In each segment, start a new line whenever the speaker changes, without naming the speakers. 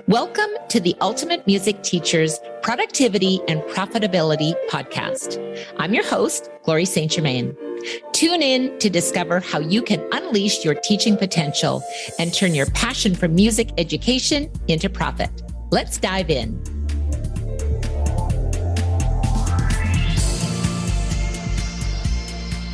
Welcome to the Ultimate Music Teacher's Productivity and Profitability podcast. I'm your host, Glory St. Germain. Tune in to discover how you can unleash your teaching potential and turn your passion for music education into profit. Let's dive in.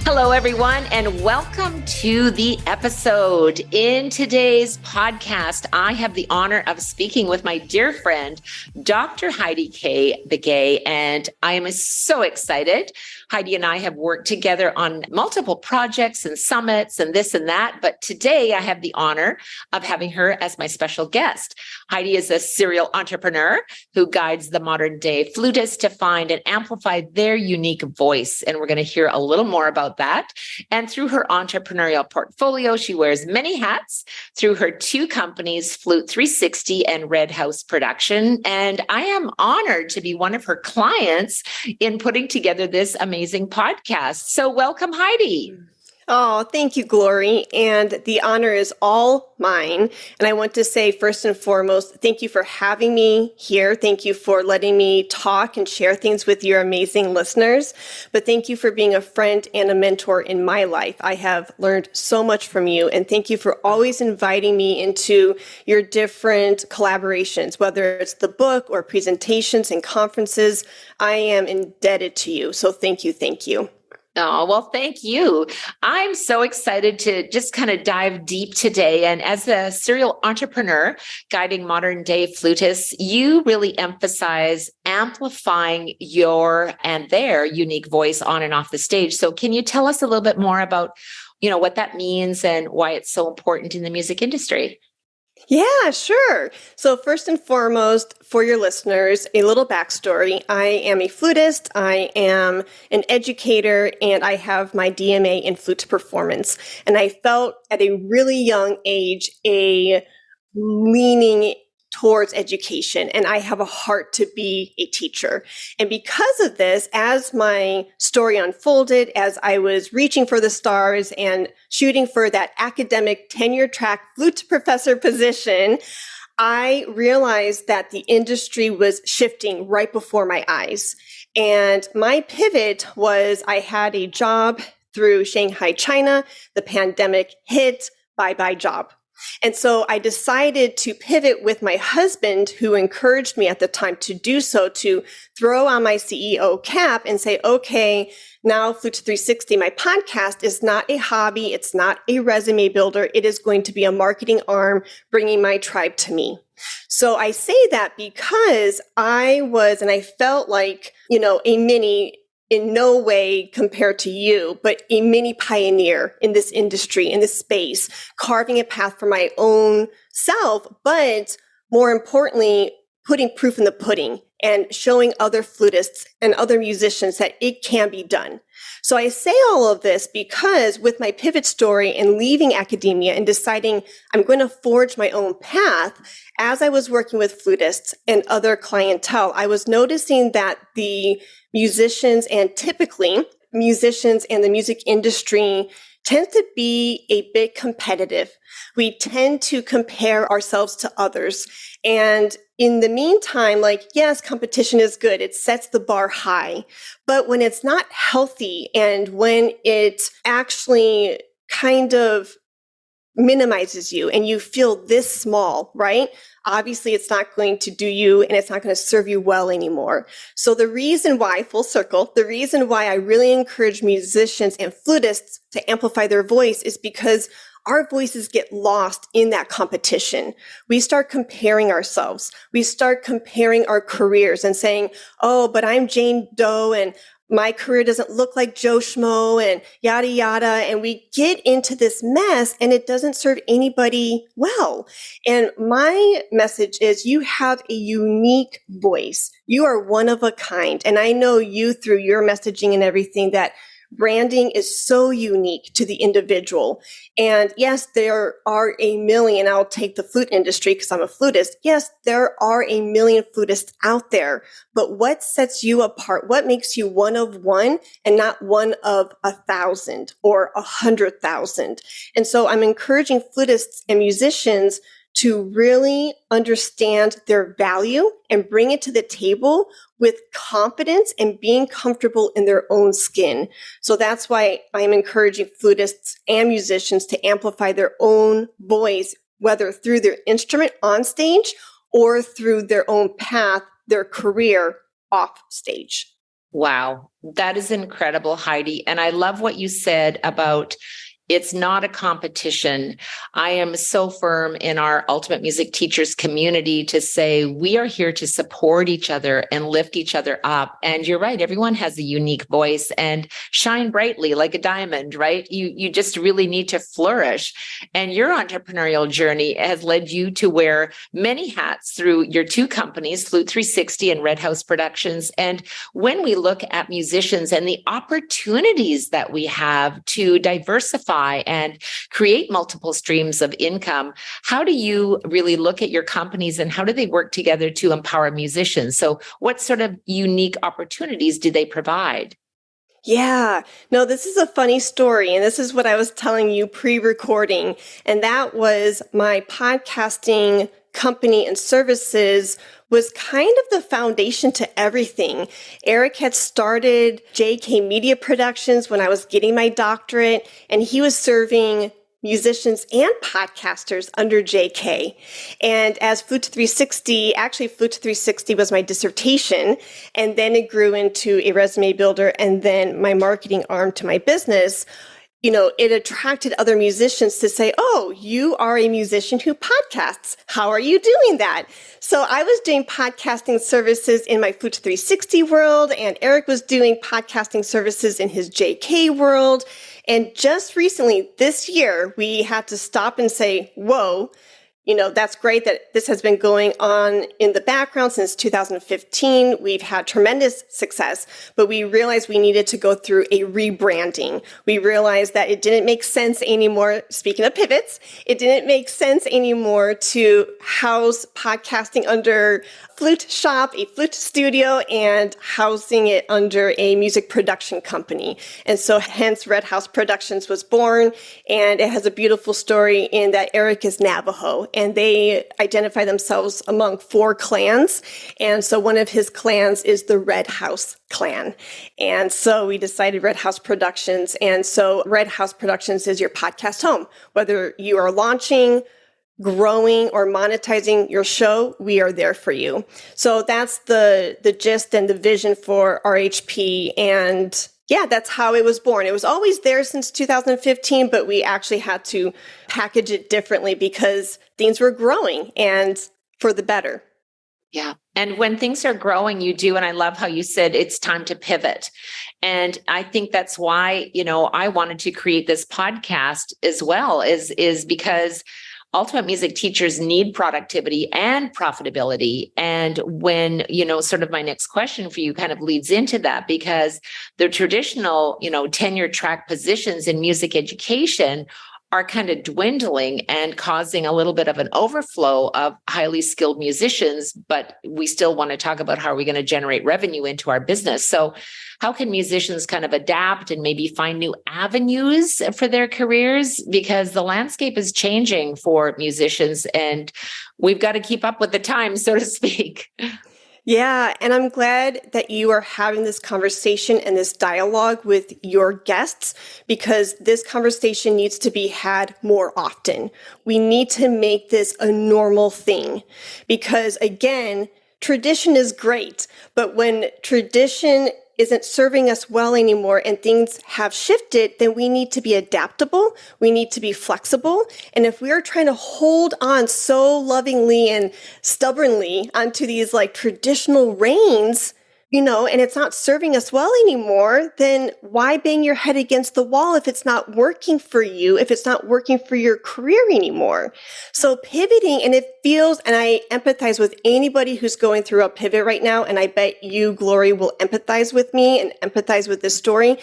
Hello, everyone, and welcome to the episode. In today's podcast, I have the honor of speaking with my dear friend, Dr. Heidi Kay Begay, and I am so excited. Heidi and I have worked together on multiple projects and summits and this and that, but today I have the honor of having her as my special guest. Heidi is a serial entrepreneur who guides the modern day flutists to find and amplify their unique voice, and we're going to hear a little more about that. And through her entrepreneurial portfolio, she wears many hats through her two companies, Flute 360 and Red House Production. And I am honored to be one of her clients in putting together this amazing podcast. So welcome, Heidi.
Oh, thank you, Glory. And the honor is all mine. And I want to say, first and foremost, thank you for having me here. Thank you for letting me talk and share things with your amazing listeners. But thank you for being a friend and a mentor in my life. I have learned so much from you. And thank you for always inviting me into your different collaborations, whether it's the book or presentations and conferences. I am indebted to you. So thank you. Thank you.
Oh, well, thank you. I'm so excited to just kind of dive deep today. And as a serial entrepreneur guiding modern day flutists, you really emphasize amplifying your and their unique voice on and off the stage. So can you tell us a little bit more about, what that means and why it's so important in the music industry?
Yeah, sure. So first and foremost, for your listeners, a little backstory. I am a flutist, I am an educator, and I have my DMA in flute performance. And I felt at a really young age a leaning towards education, and I have a heart to be a teacher. And because of this, as my story unfolded, as I was reaching for the stars and shooting for that academic tenure track flute professor position, I realized that the industry was shifting right before my eyes. And my pivot was I had a job through Shanghai, China. The pandemic hit, bye-bye job. And so I decided to pivot with my husband, who encouraged me at the time to do so, to throw on my CEO cap and say, okay, now Flute 360, my podcast, is not a hobby. It's not a resume builder. It is going to be a marketing arm bringing my tribe to me. So I say that because and I felt like, a mini, in no way compared to you, but a mini pioneer in this industry, in this space, carving a path for my own self, but more importantly, putting proof in the pudding and showing other flutists and other musicians that it can be done. So I say all of this because with my pivot story and leaving academia and deciding I'm going to forge my own path, as I was working with flutists and other clientele, I was noticing that the musicians and typically musicians and the music industry tend to be a bit competitive. We tend to compare ourselves to others. And in the meantime, yes, competition is good. It sets the bar high. But when it's not healthy and when it actually kind of minimizes you and you feel this small, right? Obviously, it's not going to do you and it's not going to serve you well anymore. So the reason why, full circle, the reason why I really encourage musicians and flutists to amplify their voice is because our voices get lost in that competition. We start comparing ourselves. We start comparing our careers and saying, oh, but I'm Jane Doe and my career doesn't look like Joe Schmo and yada, yada. And we get into this mess and it doesn't serve anybody well. And my message is you have a unique voice. You are one of a kind. And I know you through your messaging and everything that branding is so unique to the individual. And yes, there are a million, I'll take the flute industry because I'm a flutist. Yes, there are a million flutists out there, but what sets you apart? What makes you one of one and not one of 1,000 or 100,000? And so I'm encouraging flutists and musicians to really understand their value and bring it to the table with confidence and being comfortable in their own skin. So that's why I'm encouraging flutists and musicians to amplify their own voice, whether through their instrument on stage or through their own path, their career off stage.
Wow, that is incredible, Heidi. And I love what you said about it's not a competition. I am so firm in our Ultimate Music Teachers community to say we are here to support each other and lift each other up. And you're right, everyone has a unique voice and shine brightly like a diamond, right? You just really need to flourish. And your entrepreneurial journey has led you to wear many hats through your two companies, Flute 360 and Red House Productions. And when we look at musicians and the opportunities that we have to diversify and create multiple streams of income, how do you really look at your companies and how do they work together to empower musicians? So what sort of unique opportunities do they provide?
Yeah, no, this is a funny story. And this is what I was telling you pre-recording. And that was my podcasting company and services was kind of the foundation to everything. Eric had started JK Media Productions when I was getting my doctorate, and he was serving musicians and podcasters under JK. And as Flute 360, actually Flute 360 was my dissertation, and then it grew into a resume builder and then my marketing arm to my business. You know, it attracted other musicians to say, oh, you are a musician who podcasts. How are you doing that? So I was doing podcasting services in my Flute 360 world, and Eric was doing podcasting services in his JK world. And just recently, this year, we had to stop and say, whoa, you know, that's great that this has been going on in the background since 2015. We've had tremendous success, but we realized we needed to go through a rebranding. We realized that it didn't make sense anymore. Speaking of pivots, it didn't make sense anymore to house podcasting under Flute Shop, a flute studio, and housing it under a music production company. And so hence Red House Productions was born, and it has a beautiful story in that Eric is Navajo, and they identify themselves among 4 clans. And so one of his clans is the Red House clan. And so we decided Red House Productions. And so Red House Productions is your podcast home. Whether you are launching, growing, or monetizing your show, we are there for you. So that's the gist and the vision for RHP. And yeah, that's how it was born. It was always there since 2015, but we actually had to package it differently because things were growing and for the better.
Yeah. And when things are growing, you do. And I love how you said it's time to pivot. And I think that's why, you know, I wanted to create this podcast as well, is because Ultimate Music Teachers need productivity and profitability. And when, you know, sort of my next question for you kind of leads into that, because the traditional, you know, tenure track positions in music education are kind of dwindling and causing a little bit of an overflow of highly skilled musicians, but we still want to talk about how are we going to generate revenue into our business. So how can musicians kind of adapt and maybe find new avenues for their careers? Because the landscape is changing for musicians and we've got to keep up with the times, so to speak.
Yeah, and I'm glad that you are having this conversation and this dialogue with your guests because this conversation needs to be had more often. We need to make this a normal thing because, again, tradition is great, but when tradition isn't serving us well anymore and things have shifted, then we need to be adaptable. We need to be flexible. And if we are trying to hold on so lovingly and stubbornly onto these like traditional reins, you know, and it's not serving us well anymore, then why bang your head against the wall if it's not working for you, if it's not working for your career anymore? So pivoting, and it feels, and I empathize with anybody who's going through a pivot right now, and I bet you, Glory, will empathize with me and empathize with this story.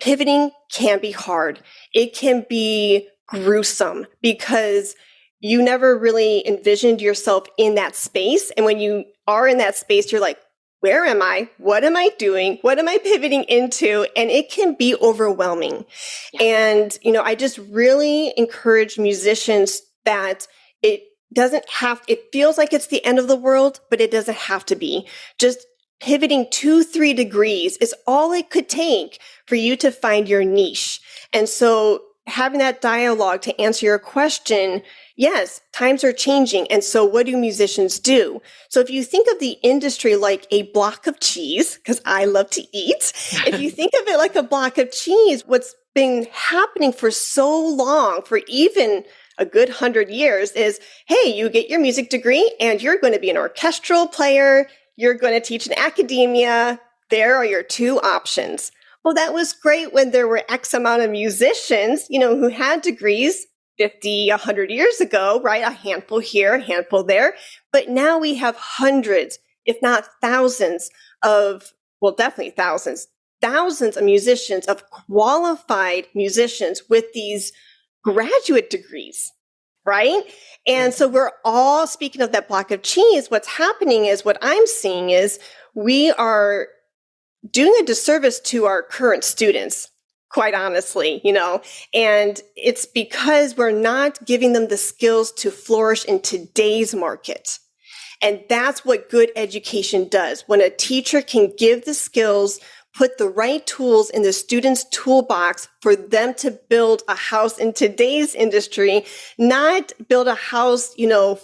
Pivoting can be hard. It can be gruesome because you never really envisioned yourself in that space. And when you are in that space, you're like, where am I? What am I doing? What am I pivoting into? And it can be overwhelming. Yeah. And, you know, I just really encourage musicians that it doesn't have, it feels like it's the end of the world, but it doesn't have to be. Just pivoting 2-3 degrees is all it could take for you to find your niche. And so having that dialogue to answer your question, yes, times are changing. And so what do musicians do? So if you think of the industry like a block of cheese, because I love to eat, if you think of it like a block of cheese, what's been happening for so long, for even a good 100 years, is, hey, you get your music degree and you're going to be an orchestral player. You're going to teach in academia. There are your two options. Well, that was great when there were X amount of musicians, who had degrees 50, 100 years ago, right? A handful here, a handful there. But now we have hundreds, if not thousands definitely thousands of musicians, of qualified musicians with these graduate degrees, right? And so we're all, speaking of that block of cheese, what's happening is, what I'm seeing is, we are doing a disservice to our current students, quite honestly, and it's because we're not giving them the skills to flourish in today's market. And that's what good education does. When a teacher can give the skills, put the right tools in the student's toolbox for them to build a house in today's industry, not build a house,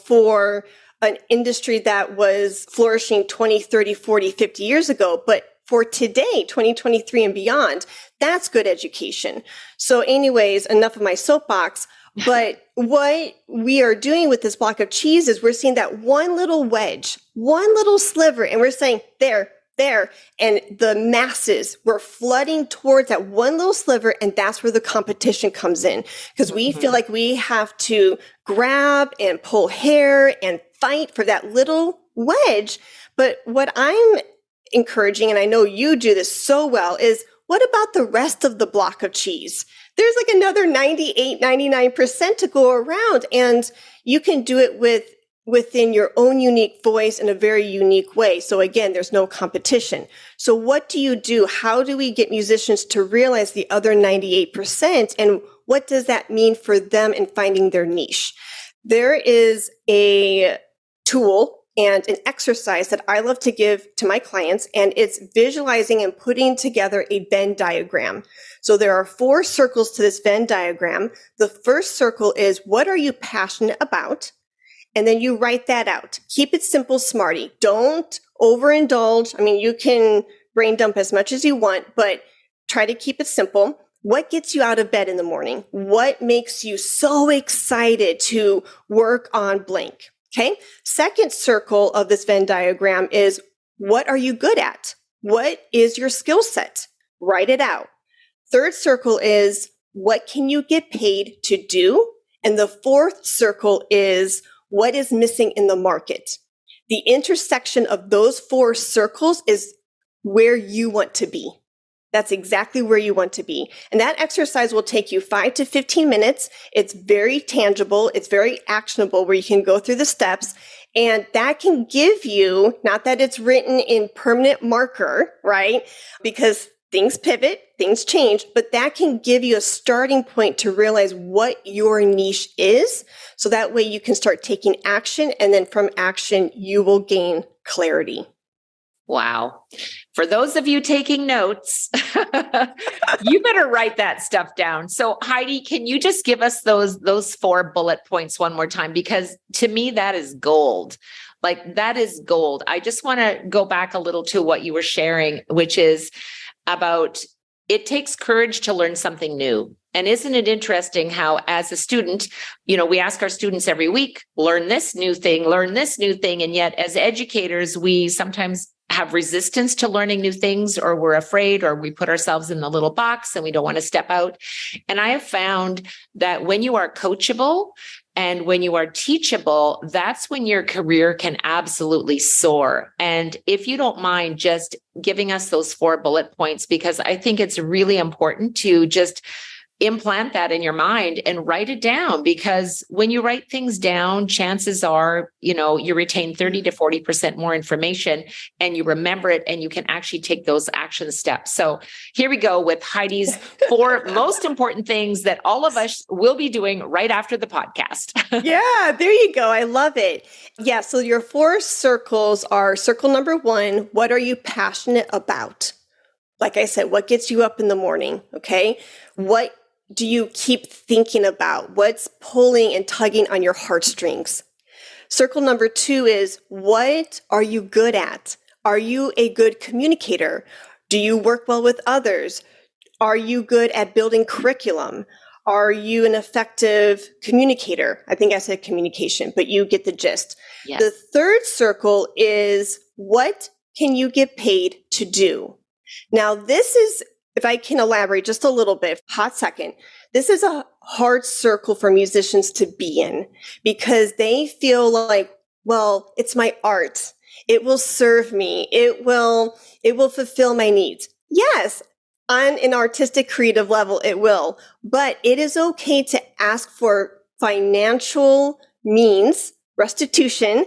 for an industry that was flourishing 20, 30, 40, 50 years ago, but for today, 2023 and beyond. That's good education. So anyways, enough of my soapbox. But what we are doing with this block of cheese is, we're seeing that one little wedge, one little sliver, and we're saying, there. And the masses were flooding towards that one little sliver. And that's where the competition comes in, because we feel like we have to grab and pull hair and fight for that little wedge. But what I'm encouraging, and I know you do this so well, is, what about the rest of the block of cheese? There's like another 98, 99% to go around, and you can do it within your own unique voice in a very unique way. So again, there's no competition. So what do you do? How do we get musicians to realize the other 98%? And what does that mean for them in finding their niche? There is a tool and an exercise that I love to give to my clients, and it's visualizing and putting together a Venn diagram. So there are 4 circles to this Venn diagram. The first circle is, what are you passionate about? And then you write that out. Keep it simple, smarty. Don't overindulge. I mean, you can brain dump as much as you want, but try to keep it simple. What gets you out of bed in the morning? What makes you so excited to work on blank? Okay. Second circle of this Venn diagram is, what are you good at? What is your skill set? Write it out. Third circle is, what can you get paid to do? And the fourth circle is, what is missing in the market? The intersection of those 4 circles is where you want to be. That's exactly where you want to be. And that exercise will take you 5 to 15 minutes. It's very tangible. It's very actionable, where you can go through the steps. And that can give you, not that it's written in permanent marker, right? Because things pivot, things change, but that can give you a starting point to realize what your niche is. So that way you can start taking action. And then from action, you will gain clarity.
Wow. For those of you taking notes, you better write that stuff down. So Heidi, can you just give us those 4 bullet points one more time? Because to me, that is gold. Like, that is gold. I just want to go back a little to what you were sharing, which is about, it takes courage to learn something new. And isn't it interesting how, as a student, we ask our students every week, learn this new thing. And yet as educators, we sometimes have resistance to learning new things, or we're afraid, or we put ourselves in the little box and we don't want to step out. And I have found that when you are coachable and when you are teachable, that's when your career can absolutely soar. And if you don't mind just giving us those 4 bullet points, because I think it's really important to just implant that in your mind and write it down, because when you write things down, chances are, you retain 30 to 40% more information and you remember it and you can actually take those action steps. So here we go with Heidi's 4 most important things that all of us will be doing right after the podcast.
Yeah, there you go. I love it. Yeah. So your 4 circles are: circle number 1, what are you passionate about? Like I said, what gets you up in the morning? Okay. What do you keep thinking about? What's pulling and tugging on your heartstrings? Circle number 2 is, what are you good at? Are you a good communicator? Do you work well with others? Are you good at building curriculum? Are you an effective communicator? I think I said communication, but you get the gist.
Yes.
The 3rd circle is, what can you get paid to do? Now, this is, if I can elaborate just a little bit, hot second, this is a hard circle for musicians to be in, because they feel like, well, it's my art. It will serve me. It will fulfill my needs. Yes, on an artistic creative level, it will, but it is okay to ask for financial means, restitution,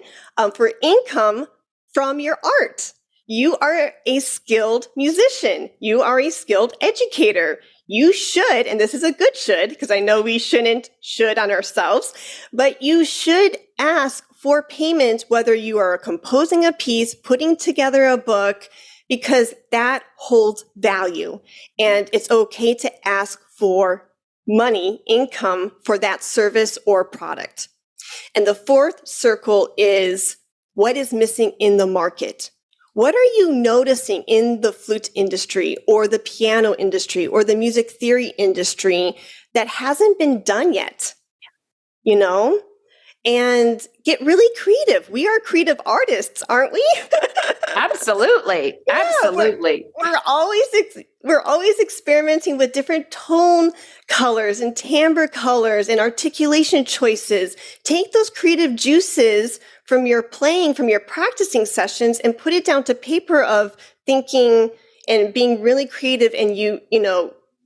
for income from your art. You are a skilled musician. You are a skilled educator. You should, and this is a good should, because I know we shouldn't should on ourselves, but you should ask for payment, whether you are composing a piece, putting together a book, because that holds value. And it's okay to ask for money, income for that service or product. And the 4th circle is, what is missing in the market? What are you noticing in the flute industry or the piano industry or the music theory industry that hasn't been done yet? And get really creative. We are creative artists, aren't we?
Absolutely.
Yeah,
Absolutely.
We're always experimenting with different tone colors and timbre colors and articulation choices. Take those creative juices from your playing, from your practicing sessions, and put it down to paper of thinking and being really creative, and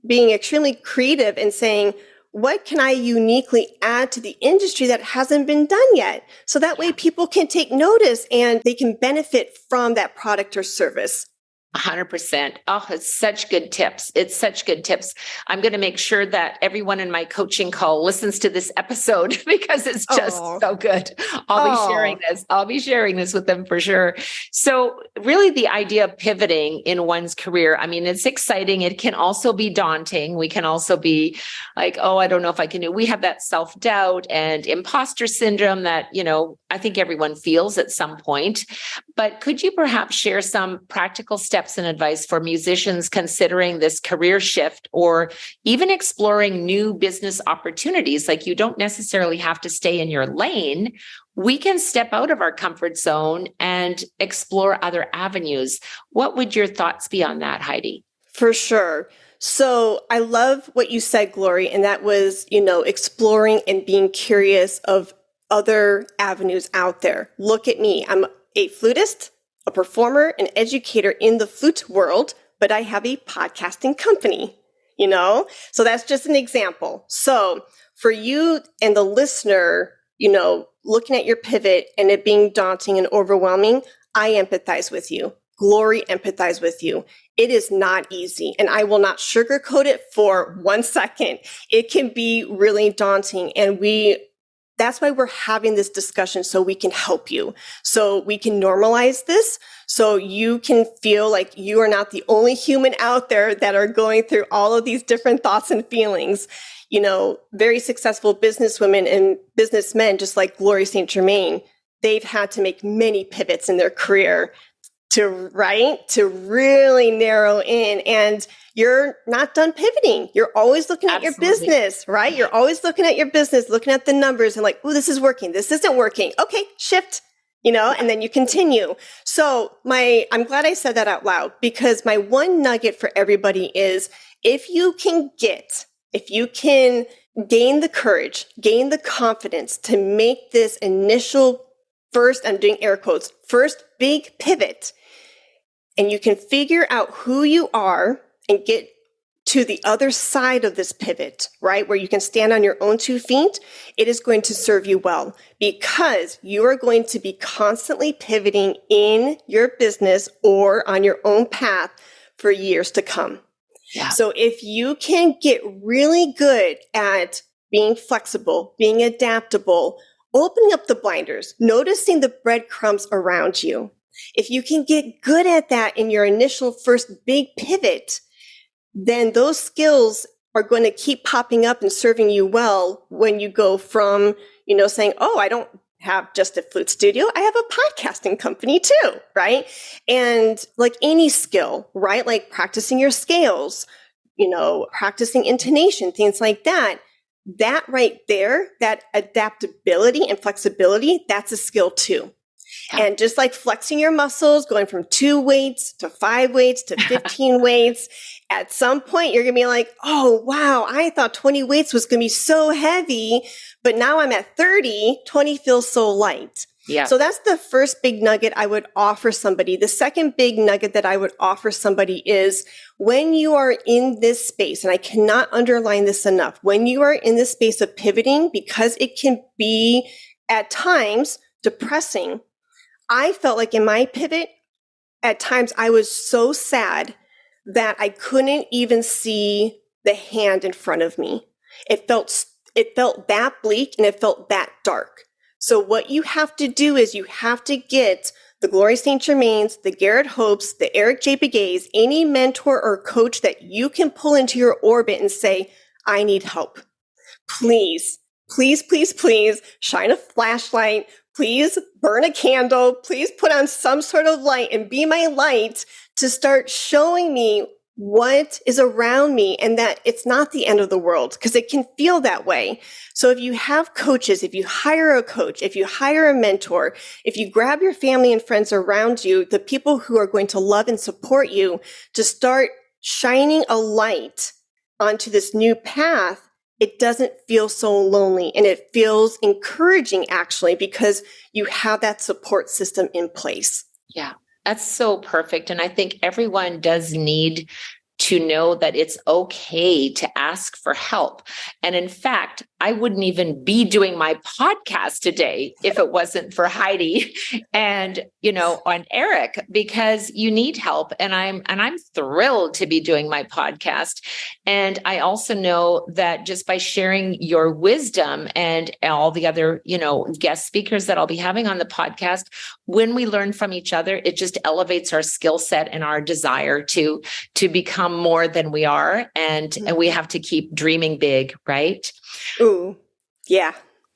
being extremely creative and saying, what can I uniquely add to the industry that hasn't been done yet? So that way people can take notice and they can benefit from that product or service.
100%. Oh, it's such good tips. It's such good tips. I'm going to make sure that everyone in my coaching call listens to this episode because it's just so good. I'll be sharing this with them for sure. So really the idea of pivoting in one's career, I mean, it's exciting. It can also be daunting. We can also be like, oh, I don't know if I can do. We have that self-doubt and imposter syndrome that, I think everyone feels at some point. But could you perhaps share some practical steps and advice for musicians considering this career shift, or even exploring new business opportunities? Like, you don't necessarily have to stay in your lane. We can step out of our comfort zone and explore other avenues. What would your thoughts be on that, Heidi?
For sure. So I love what you said, Glory, and that was, exploring and being curious of other avenues out there. Look at me. I'm a flutist, a performer, an educator in the flute world, but I have a podcasting company, So that's just an example. So for you and the listener, looking at your pivot and it being daunting and overwhelming, I empathize with you. Glory empathize with you. It is not easy, and I will not sugarcoat it for 1 second. It can be really daunting, and that's why we're having this discussion, so we can help you, so we can normalize this, so you can feel like you are not the only human out there that are going through all of these different thoughts and feelings. Very successful businesswomen and businessmen, just like Glory St. Germain, they've had to make many pivots in their career to really narrow in. And you're not done pivoting. You're always looking at your business, right? You're always looking at your business, looking at the numbers and like, oh, this is working. This isn't working. Okay, shift, and then you continue. So I'm glad I said that out loud, because my one nugget for everybody is, if you can gain the courage, gain the confidence to make this initial first, I'm doing air quotes, first big pivot, and you can figure out who you are and get to the other side of this pivot, right? Where you can stand on your own 2 feet, it is going to serve you well because you are going to be constantly pivoting in your business or on your own path for years to come.
Yeah.
So if you can get really good at being flexible, being adaptable, opening up the blinders, noticing the breadcrumbs around you, if you can get good at that in your initial first big pivot, then those skills are going to keep popping up and serving you well when you go from, saying, oh, I don't have just a flute studio. I have a podcasting company too, right? And like any skill, right? Like practicing your scales, practicing intonation, things like that. That right there, that adaptability and flexibility, that's a skill too. Yeah. And just like flexing your muscles, going from 2 weights to 5 weights to 15 weights, at some point you're going to be like, oh, wow, I thought 20 weights was going to be so heavy, but now I'm at 30, 20 feels so light. Yeah. So that's the first big nugget I would offer somebody. The second big nugget that I would offer somebody is when you are in this space, and I cannot underline this enough, when you are in this space of pivoting, because it can be at times depressing. I felt like in my pivot, at times I was so sad that I couldn't even see the hand in front of me. It felt that bleak and it felt that dark. So what you have to do is you have to get the Gloria St. Germains, the Garrett Hopes, the Eric J. Begays, any mentor or coach that you can pull into your orbit and say, I need help. Please, please, please, please shine a flashlight. Please burn a candle. Please put on some sort of light and be my light to start showing me what is around me and that it's not the end of the world, because it can feel that way. So if you have coaches, if you hire a coach, if you hire a mentor, if you grab your family and friends around you, the people who are going to love and support you to start shining a light onto this new path, it doesn't feel so lonely and it feels encouraging actually because you have that support system in place.
Yeah. That's so perfect. And I think everyone does need to know that it's okay to ask for help. And in fact, I wouldn't even be doing my podcast today if it wasn't for Heidi and, and Eric, because you need help. And I'm thrilled to be doing my podcast. And I also know that just by sharing your wisdom and all the other, guest speakers that I'll be having on the podcast, when we learn from each other, it just elevates our skill set and our desire to become more than we are. And we have to keep dreaming big, right?
Ooh, yeah.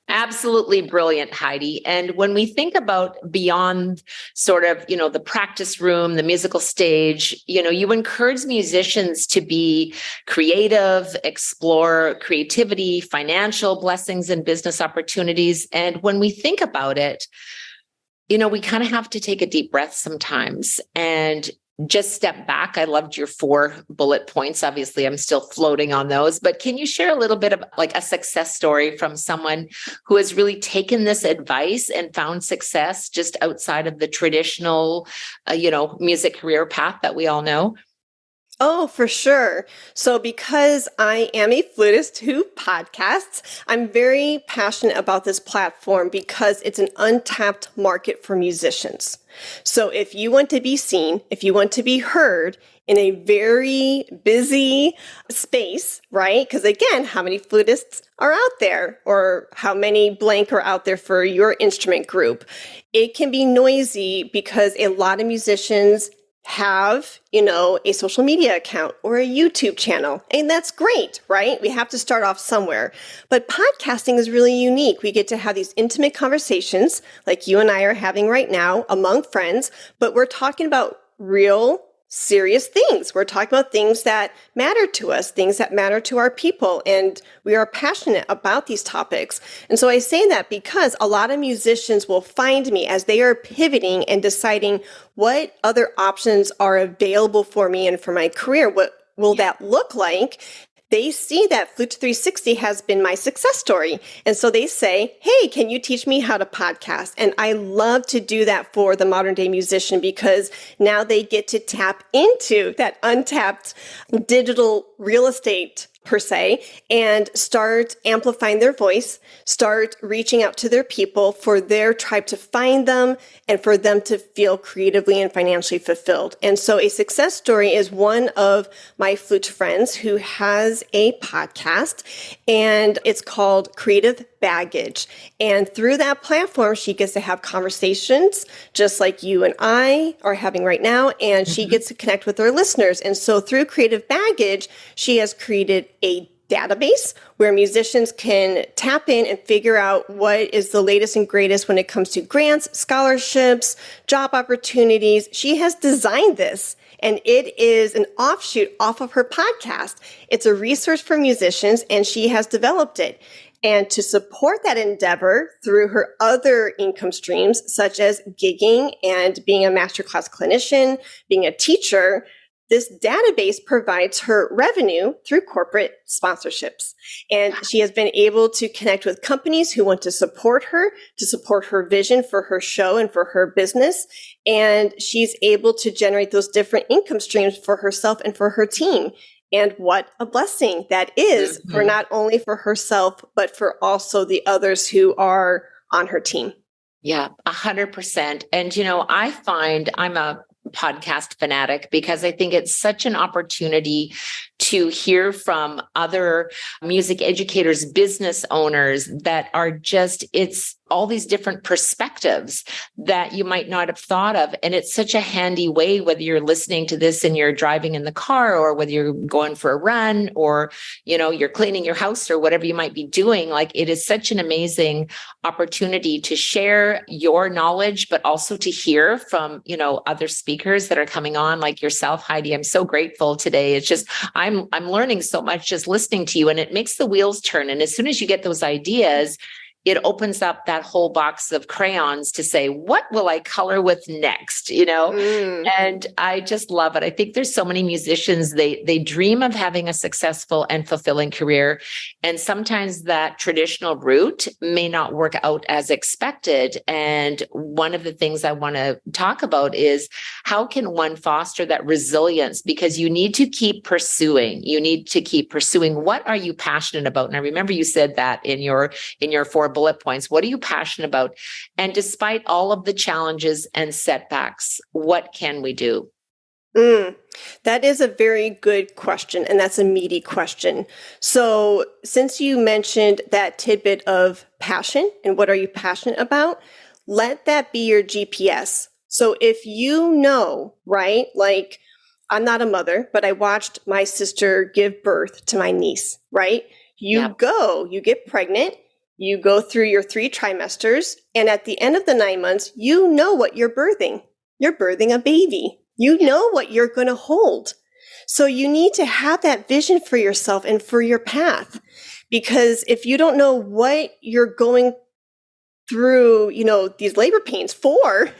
Absolutely brilliant, Heidi. And when we think about beyond sort of, the practice room, the musical stage, you encourage musicians to be creative, explore creativity, financial blessings, and business opportunities. And when we think about it, we kind of have to take a deep breath sometimes and just step back. I loved your 4 bullet points. Obviously, I'm still floating on those, but can you share a little bit of like a success story from someone who has really taken this advice and found success just outside of the traditional, music career path that we all know?
Oh, for sure. So because I am a flutist who podcasts, I'm very passionate about this platform because it's an untapped market for musicians. So if you want to be seen, if you want to be heard in a very busy space, right? Because again, how many flutists are out there or how many blank are out there for your instrument group? It can be noisy because a lot of musicians have, a social media account or a YouTube channel. And that's great, right? We have to start off somewhere. But podcasting is really unique. We get to have these intimate conversations like you and I are having right now among friends, but we're talking about real serious things. We're talking about things that matter to us, things that matter to our people, and we are passionate about these topics. And so I say that because a lot of musicians will find me as they are pivoting and deciding what other options are available for me and for my career. What will that look like? they see that Flute 360 has been my success story. And so they say, hey, can you teach me how to podcast? And I love to do that for the modern day musician because now they get to tap into that untapped digital real estate per se, and start amplifying their voice, start reaching out to their people for their tribe to find them and for them to feel creatively and financially fulfilled. And so a success story is one of my flute friends who has a podcast, and it's called Creative Baggage. And through that platform, she gets to have conversations just like you and I are having right now, and she gets to connect with her listeners. And so through Creative Baggage, she has created a database where musicians can tap in and figure out what is the latest and greatest when it comes to grants, scholarships, job opportunities. She has designed this, and it is an offshoot off of her podcast. It's a resource for musicians, and she has developed it. And to support that endeavor through her other income streams, such as gigging and being a masterclass clinician, being a teacher, this database provides her revenue through corporate sponsorships. And she has been able to connect with companies who want to support her vision for her show and for her business. And she's able to generate those different income streams for herself and for her team. And what a blessing that is for not only for herself, but for also the others who are on her team.
Yeah, 100%. And, I find I'm a podcast fanatic because I think it's such an opportunity to hear from other music educators, business owners that are it's all these different perspectives that you might not have thought of. And it's such a handy way, whether you're listening to this and you're driving in the car, or whether you're going for a run, or, you're cleaning your house, or whatever you might be doing. Like, it is such an amazing opportunity to share your knowledge, but also to hear from, other speakers that are coming on, like yourself, Heidi. I'm so grateful today. It's just, I'm learning so much just listening to you, and it makes the wheels turn. And as soon as you get those ideas, it opens up that whole box of crayons to say, what will I color with next? And I just love it. I think there's so many musicians, they dream of having a successful and fulfilling career. And sometimes that traditional route may not work out as expected. And one of the things I want to talk about is how can one foster that resilience? Because you need to keep pursuing. You need to keep pursuing. What are you passionate about? And I remember you said that in your 4 bullet points. What are you passionate about? And despite all of the challenges and setbacks, what can we do?
That is a very good question, and that's a meaty question. So since you mentioned that tidbit of passion and what are you passionate about, let that be your GPS. So if right, like, I'm not a mother, but I watched my sister give birth to my niece, right? You get pregnant, you go through your 3 trimesters, and at the end of the 9 months, you know what you're birthing. You're birthing a baby. You know what you're going to hold. So you need to have that vision for yourself and for your path. Because if you don't know what you're going through, these labor pains for,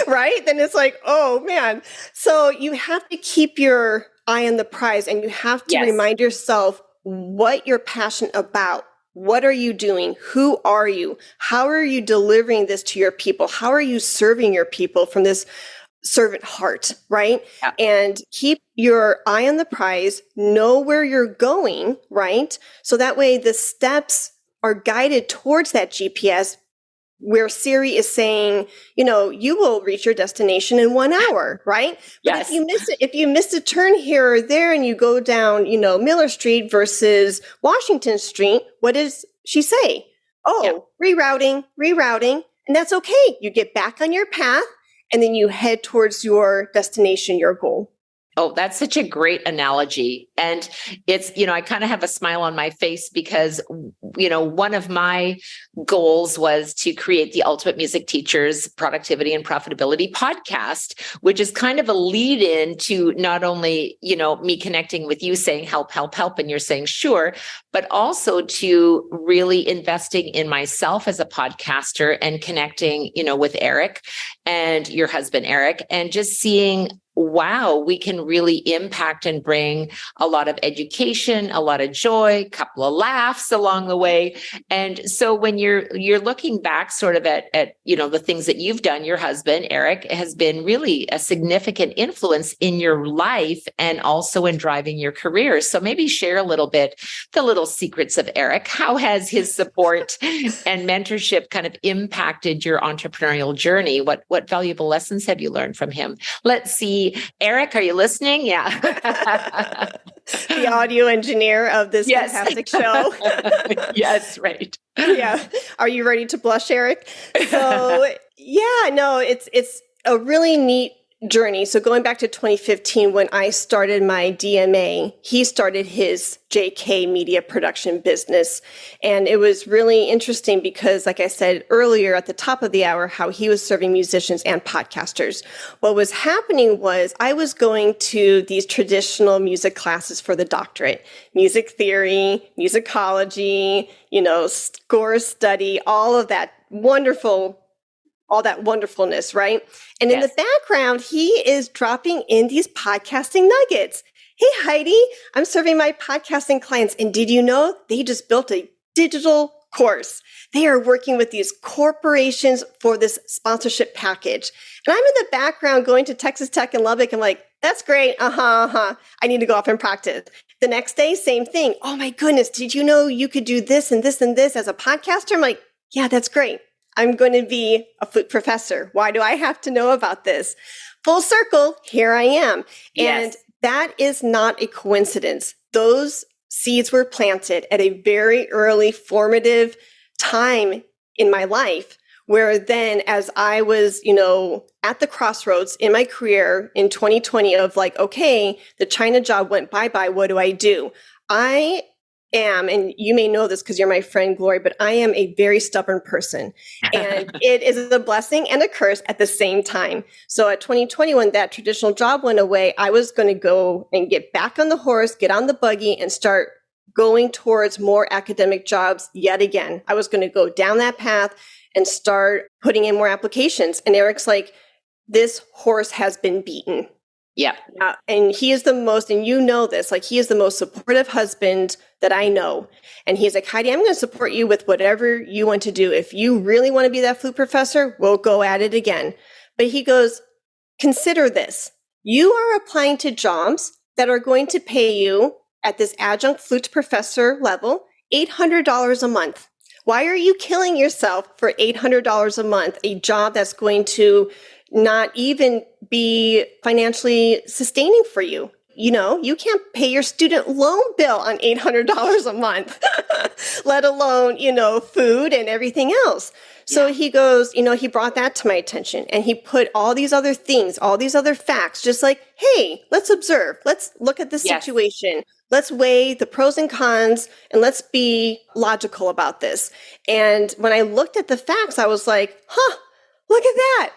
right? Then it's like, oh man. So you have to keep your eye on the prize, and you have to remind yourself what you're passionate about. What are you doing? Who are you? How are you delivering this to your people? How are you serving your people from this servant heart, right? Yeah. And keep your eye on the prize, know where you're going, right? So that way the steps are guided towards that GPS, where Siri is saying, you will reach your destination in 1 hour, right? But if you miss a turn here or there and you go down, Miller Street versus Washington Street, what does she say? Rerouting. And that's okay. You get back on your path, and then you head towards your destination, your goal.
Oh, that's such a great analogy. And it's, I kind of have a smile on my face because, one of my goals was to create the Ultimate Music Teachers Productivity and Profitability podcast, which is kind of a lead in to not only, me connecting with you saying help, and you're saying sure, but also to really investing in myself as a podcaster and connecting, with Eric and your husband, Eric, and just seeing wow, we can really impact and bring a lot of education, a lot of joy, a couple of laughs along the way. And so when you're looking back sort of at the things that you've done, your husband, Eric, has been really a significant influence in your life and also in driving your career. So maybe share a little bit, the little secrets of Eric. How has his support and mentorship kind of impacted your entrepreneurial journey? What valuable lessons have you learned from him? Let's see. Eric, are you listening? Yeah.
The audio engineer of this fantastic show.
Yes, right.
Yeah. Are you ready to blush, Eric? So it's a really neat journey. So going back to 2015, when I started my DMA, he started his JK media production business. And it was really interesting because, like I said earlier at the top of the hour, how he was serving musicians and podcasters. What was happening was I was going to these traditional music classes for the doctorate, music theory, musicology, score study, all that wonderfulness, right? And in the background, he is dropping in these podcasting nuggets. Hey, Heidi, I'm serving my podcasting clients. And did you know they just built a digital course? They are working with these corporations for this sponsorship package. And I'm in the background going to Texas Tech and Lubbock. I'm like, that's great. I need to go off and practice. The next day, same thing. Oh my goodness. Did you know you could do this and this and this as a podcaster? I'm like, yeah, that's great. I'm going to be a flute professor. Why do I have to know about this? Full circle, here I am. And that is not a coincidence. Those seeds were planted at a very early formative time in my life, where then as I was, at the crossroads in my career in 2020 of like, okay, the China job went bye-bye. What do I do? I am, and you may know this because you're my friend, Glory, but I am a very stubborn person. And it is a blessing and a curse at the same time. So at 2020, when that traditional job went away, I was going to go and get back on the horse, get on the buggy, and start going towards more academic jobs yet again. I was going to go down that path and start putting in more applications. And Eric's like, this horse has been beaten.
Yeah.
And he is the most, and you know this, like he is the most supportive husband that I know. And he's like, Heidi, I'm going to support you with whatever you want to do. If you really want to be that flute professor, we'll go at it again. But he goes, consider this. You are applying to jobs that are going to pay you at this adjunct flute professor level, $800 a month. Why are you killing yourself for $800 a month, a job that's going to not even be financially sustaining for you? You can't pay your student loan bill on $800 a month, let alone, food and everything else. So he goes, he brought that to my attention and he put all these other things, all these other facts, just like, hey, let's observe. Let's look at this situation. Let's weigh the pros and cons and let's be logical about this. And when I looked at the facts, I was like, look at that.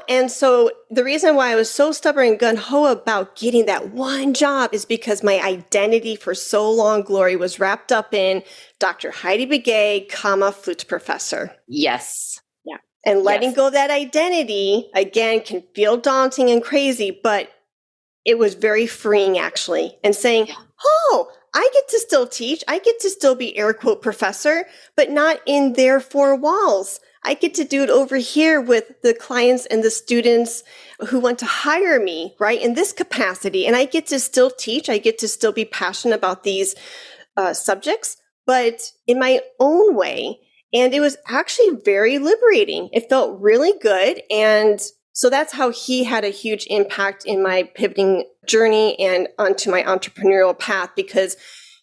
And so the reason why I was so stubborn and gung-ho about getting that one job is because my identity for so long, Glory, was wrapped up in Dr. Heidi Begay, flute professor.
Yes.
Yeah. And letting go of that identity, again, can feel daunting and crazy, but it was very freeing, actually. And saying, I get to still teach. I get to still be air quote professor, but not in their four walls. I get to do it over here with the clients and the students who want to hire me, right, in this capacity. And I get to still teach. I get to still be passionate about these subjects, but in my own way. And it was actually very liberating. It felt really good. And so that's how he had a huge impact in my pivoting journey and onto my entrepreneurial path, because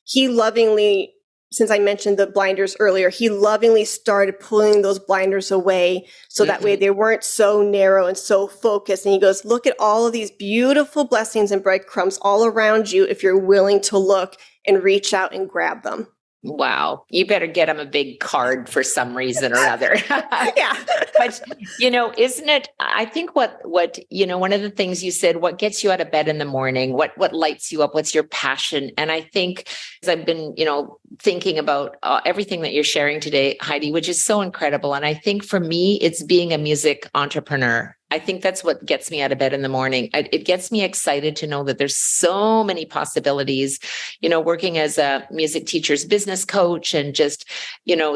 he lovingly, since I mentioned the blinders earlier, he lovingly started pulling those blinders away so that way they weren't so narrow and so focused. And he goes, look at all of these beautiful blessings and breadcrumbs all around you if you're willing to look and reach out and grab them.
Wow. You better get him a big card for some reason or other.
Yeah.
But, isn't it, I think what, one of the things you said, what gets you out of bed in the morning, what lights you up, what's your passion? And I think as I've been, thinking about everything that you're sharing today, Heidi, which is so incredible. And I think for me, it's being a music entrepreneur. I think that's what gets me out of bed in the morning. It gets me excited to know that there's so many possibilities, working as a music teacher's business coach and just,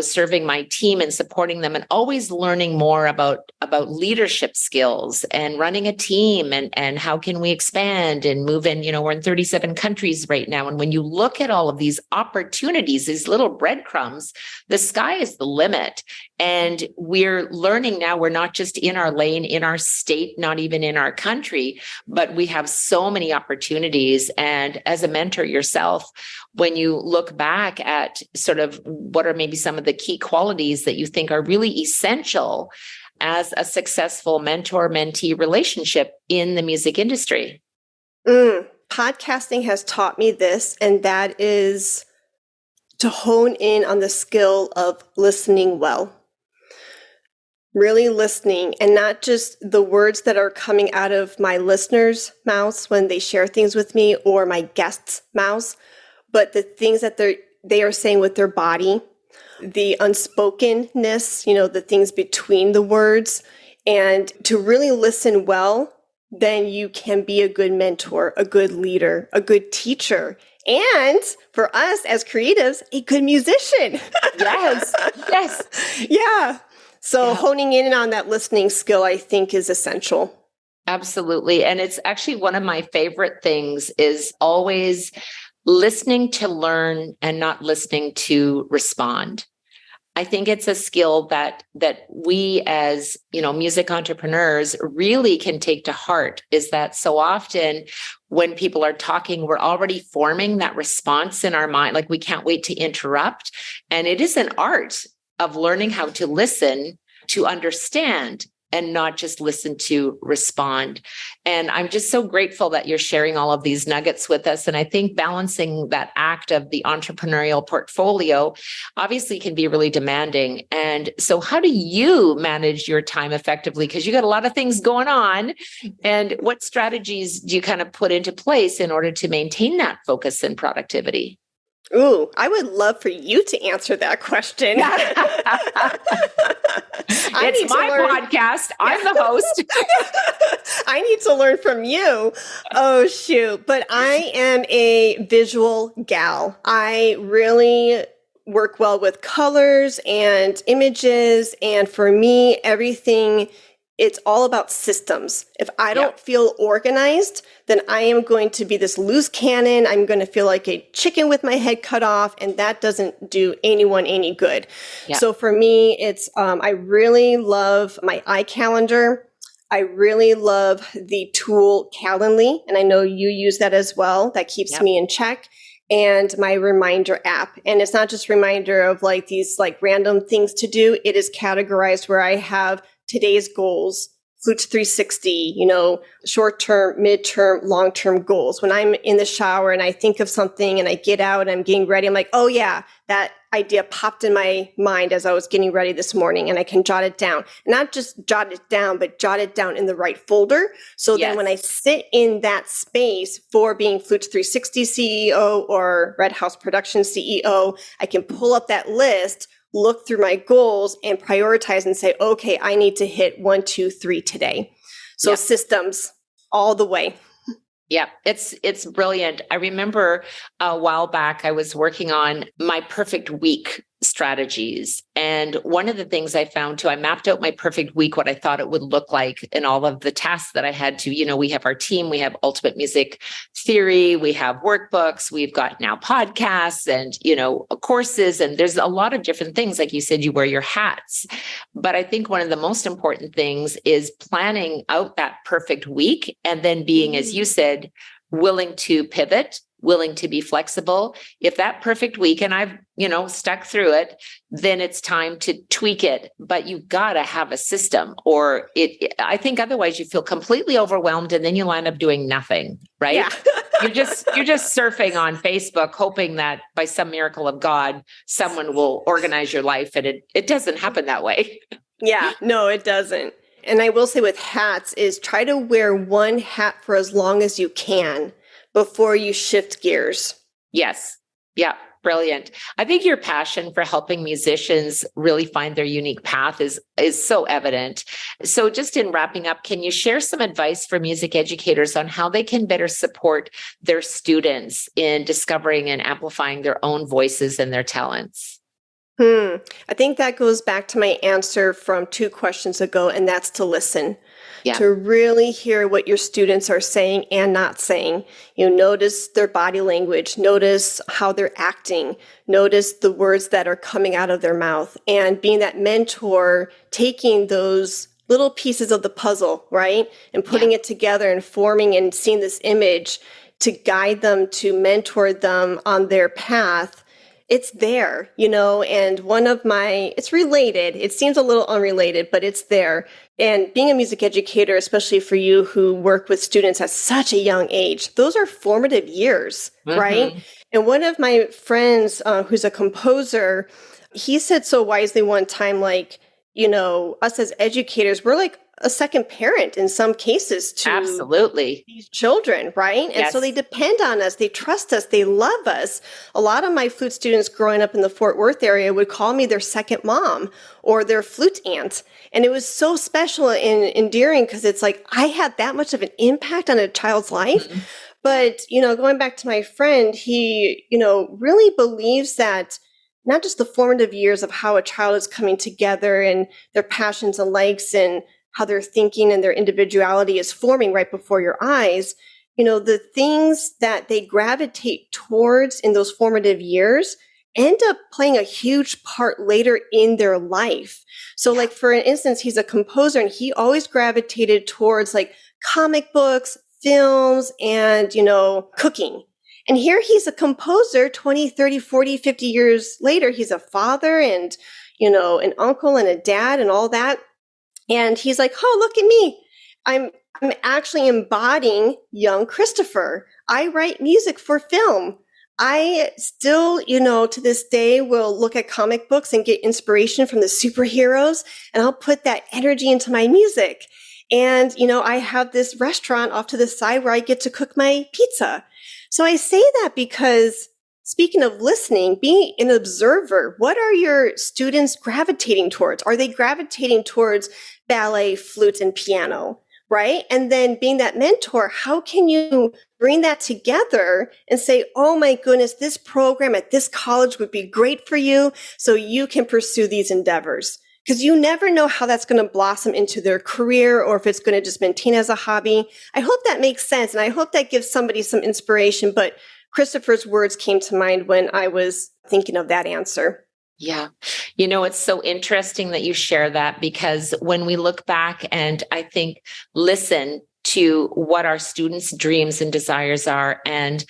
serving my team and supporting them and always learning more about leadership skills and running a team and how can we expand and move in, we're in 37 countries right now. And when you look at all of these opportunities, these little breadcrumbs, the sky is the limit. And we're learning now, we're not just in our lane, in our state, not even in our country, but we have so many opportunities. And as a mentor yourself, when you look back at sort of what are maybe some of the key qualities that you think are really essential as a successful mentor-mentee relationship in the music industry?
Podcasting has taught me this, and that is to hone in on the skill of listening well. Really listening, and not just the words that are coming out of my listeners' mouths when they share things with me or my guests' mouths, but the things that they are saying with their body, the unspokenness, the things between the words, and to really listen well, then you can be a good mentor, a good leader, a good teacher, and for us as creatives, a good musician.
Yes.
Yeah. So honing in on that listening skill, I think, is essential.
Absolutely. And it's actually one of my favorite things is always listening to learn and not listening to respond. I think it's a skill that we as, music entrepreneurs really can take to heart, is that so often when people are talking, we're already forming that response in our mind. Like we can't wait to interrupt. And it is an art of learning how to listen, to understand, and not just listen to respond. And I'm just so grateful that you're sharing all of these nuggets with us. And I think balancing that act of the entrepreneurial portfolio obviously can be really demanding. And so how do you manage your time effectively? Because you got a lot of things going on. And what strategies do you kind of put into place in order to maintain that focus and productivity?
Ooh, I would love for you to answer that question.
It's my podcast. I'm the host.
I need to learn from you. Oh, shoot. But I am a visual gal. I really work well with colors and images. And for me, everything, it's all about systems. If I don't feel organized, then I am going to be this loose cannon. I'm going to feel like a chicken with my head cut off, and that doesn't do anyone any good. Yeah. So for me, it's I really love my iCalendar. I really love the tool Calendly, and I know you use that as well. That keeps me in check. And my reminder app. And it's not just reminder of like these like random things to do. It is categorized where I have today's goals, Flute 360, short-term, mid-term, long-term goals. When I'm in the shower and I think of something and I get out and I'm getting ready, I'm like, oh yeah, that idea popped in my mind as I was getting ready this morning, and I can jot it down. Not just jot it down, but jot it down in the right folder. So then when I sit in that space for being Flute 360 CEO or Red House Production CEO, I can pull up that list, look through my goals, and prioritize and say, okay, I need to hit 1, 2, 3 today. So systems all the way.
Yeah, it's brilliant. I remember a while back, I was working on my perfect week strategies. And one of the things I found too, I mapped out my perfect week, what I thought it would look like, and all of the tasks that I had to, we have our team, we have Ultimate Music Theory, we have workbooks, we've got now podcasts and, courses, and there's a lot of different things. Like you said, you wear your hats. But I think one of the most important things is planning out that perfect week and then being, as you said, willing to pivot, willing to be flexible. If that perfect week, and I've, stuck through it, then it's time to tweak it. But you've got to have a system, or I think otherwise you feel completely overwhelmed and then you end up doing nothing, right? Yeah. You're just surfing on Facebook, hoping that by some miracle of God, someone will organize your life. And it doesn't happen that way.
Yeah, no, it doesn't. And I will say with hats is try to wear one hat for as long as you can before you shift gears.
Yes. Yeah. Brilliant. I think your passion for helping musicians really find their unique path is so evident. So just in wrapping up, can you share some advice for music educators on how they can better support their students in discovering and amplifying their own voices and their talents?
I think that goes back to my answer from 2 questions ago, and that's to listen.
Yeah.
To really hear what your students are saying and not saying. You know, notice their body language, notice how they're acting, notice the words that are coming out of their mouth, and being that mentor, taking those little pieces of the puzzle, right? And putting it together and forming and seeing this image to guide them, to mentor them on their path. It's there, you know, and it's related. It seems a little unrelated, but it's there. And being a music educator, especially for you who work with students at such a young age, those are formative years, right? And one of my friends, who's a composer, he said so wisely one time, like, you know, us as educators, we're like a second parent in some cases to
Absolutely
these children, right? And so they depend on us, they trust us, they love us. A lot of my flute students growing up in the Fort Worth area would call me their second mom or their flute aunt. And it was so special and endearing because it's like I had that much of an impact on a child's life. But, you know, going back to my friend, he, you know, really believes that not just the formative years of how a child is coming together and their passions and likes and how their thinking and their individuality is forming right before your eyes, you know, the things that they gravitate towards in those formative years end up playing a huge part later in their life. So like, for instance, he's a composer and he always gravitated towards like comic books, films, and, you know, cooking. And here he's a composer 20, 30, 40, 50 years later. He's a father and, you know, an uncle and a dad and all that. And he's like, oh, look at me. I'm actually embodying young Christopher. I write music for film. I still, you know, to this day will look at comic books and get inspiration from the superheroes, and I'll put that energy into my music. And, you know, I have this restaurant off to the side where I get to cook my pizza. So I say that because speaking of listening, being an observer, what are your students gravitating towards? Are they gravitating towards ballet, flute, and piano, right? And then being that mentor, how can you bring that together and say, oh my goodness, this program at this college would be great for you so you can pursue these endeavors? Because you never know how that's going to blossom into their career or if it's going to just maintain as a hobby. I hope that makes sense. And I hope that gives somebody some inspiration. But Christopher's words came to mind when I was thinking of that answer.
Yeah. You know, it's so interesting that you share that, because when we look back and I think listen to what our students' dreams and desires are and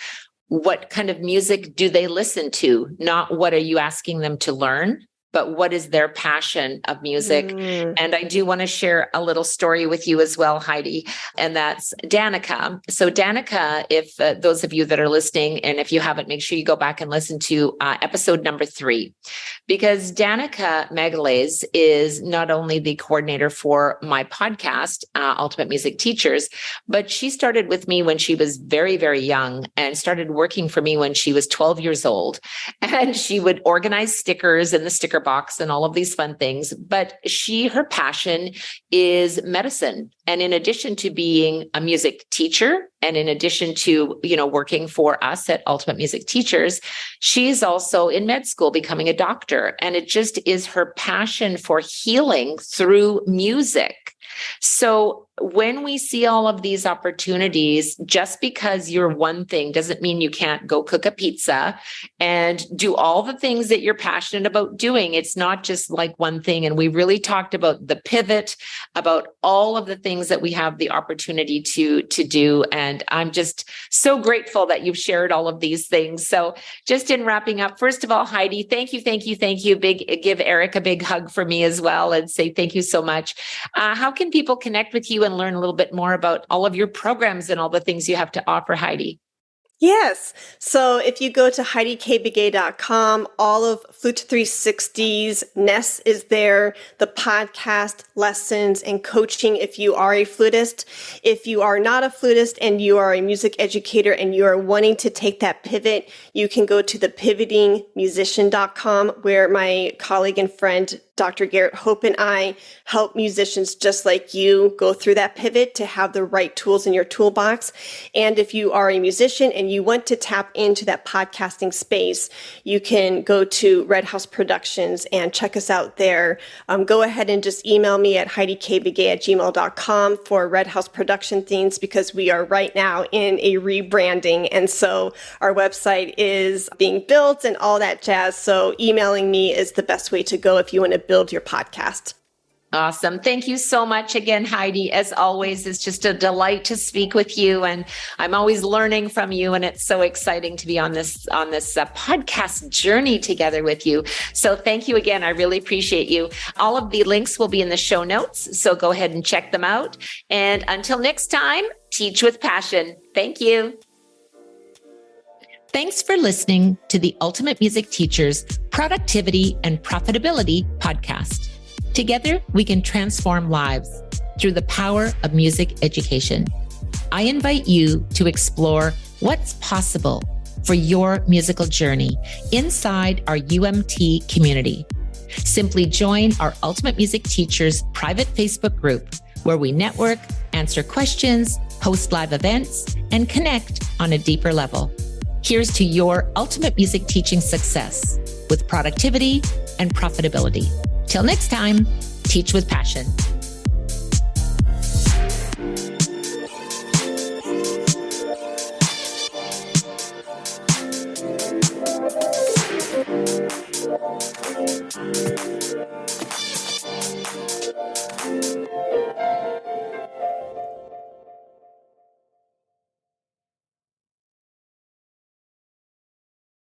what kind of music do they listen to, not what are you asking them to learn, but what is their passion of music? And I do want to share a little story with you as well, Heidi, and that's Danica. So Danica, if those of you that are listening, and if you haven't, make sure you go back and listen to episode number 3, because Danica Megales is not only the coordinator for my podcast, Ultimate Music Teachers, but she started with me when she was very, very young and started working for me when she was 12 years old. And she would organize stickers in the sticker box and all of these fun things. But her passion is medicine. And in addition to being a music teacher, and in addition to, you know, working for us at Ultimate Music Teachers, she's also in med school becoming a doctor. And it just is her passion for healing through music. So when we see all of these opportunities, just because you're one thing doesn't mean you can't go cook a pizza and do all the things that you're passionate about doing. It's not just like one thing. And we really talked about the pivot, about all of the things that we have the opportunity to do. And I'm just so grateful that you've shared all of these things. So just in wrapping up, first of all, Heidi, thank you. Give Eric a big hug for me as well and say thank you so much. How can people connect with you and learn a little bit more about all of your programs and all the things you have to offer, Heidi?
Yes. So if you go to HeidiKBegay.com, all of Flute 360's nest is there, the podcast, lessons, and coaching if you are a flutist. If you are not a flutist and you are a music educator and you are wanting to take that pivot, you can go to the pivotingmusician.com, where my colleague and friend Dr. Garrett Hope and I help musicians just like you go through that pivot to have the right tools in your toolbox. And if you are a musician and you want to tap into that podcasting space, you can go to Red House Productions and check us out there. Go ahead and just email me at HeidiKBegay@gmail.com for Red House Production themes, because we are right now in a rebranding. And so our website is being built and all that jazz. So emailing me is the best way to go if you want to build your podcast.
Awesome. Thank you so much again, Heidi. As always, it's just a delight to speak with you, and I'm always learning from you, and it's so exciting to be on this podcast journey together with you. So thank you again. I really appreciate you. All of the links will be in the show notes, so go ahead and check them out. And until next time, teach with passion. Thank you. Thanks for listening to the Ultimate Music Teachers Productivity and Profitability podcast. Together, we can transform lives through the power of music education. I invite you to explore what's possible for your musical journey inside our UMT community. Simply join our Ultimate Music Teachers private Facebook group, where we network, answer questions, host live events, and connect on a deeper level. Here's to your ultimate music teaching success with productivity and profitability. Till next time, teach with passion.